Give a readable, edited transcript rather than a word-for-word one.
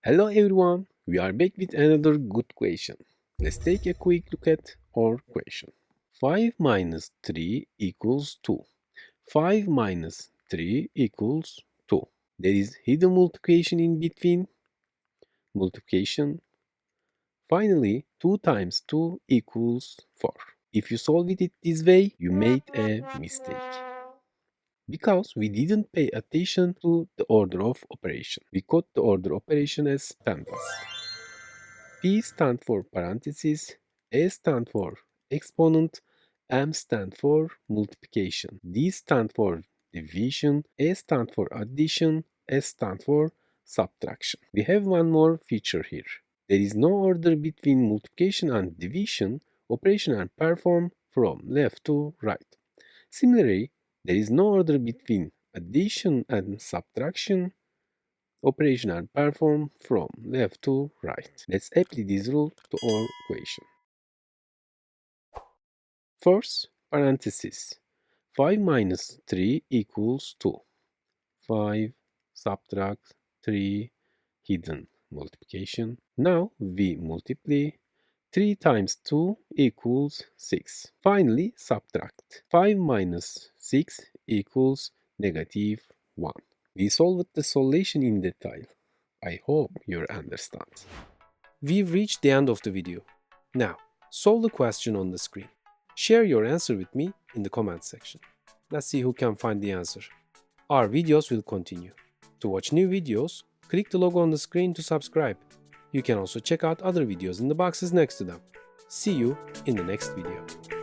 Hello everyone, we are back with another good question. Let's take a quick look at our question. 5 minus 3 equals 2. 5 minus 3 equals 2. There is hidden multiplication in between. Multiplication. Finally, 2 times 2 equals 4. If you solve it this way, you made a mistake. Because we didn't pay attention to the order of operation. We code the order operation as PEMDAS. P stand for parentheses, A stand for exponent, M stand for multiplication, D stand for division, A stand for addition, S stand for subtraction. We have one more feature here. There is no order between multiplication and division. Operation are performed from left to right. Similarly, there is no order between addition and subtraction. Operation are performed from left to right. Let's apply this rule to our equation. First, parenthesis. 5 minus 3 equals 2. 5 subtract 3 hidden multiplication. Now we multiply 3 times 2 equals 6. Finally, subtract. 5 minus 6 equals negative 1. We solved the solution in detail. I hope you understand. We've reached the end of the video. Now, solve the question on the screen. Share your answer with me in the comment section. Let's see who can find the answer. Our videos will continue. To watch new videos, click the logo on the screen to subscribe. You can also check out other videos in the boxes next to them. See you in the next video.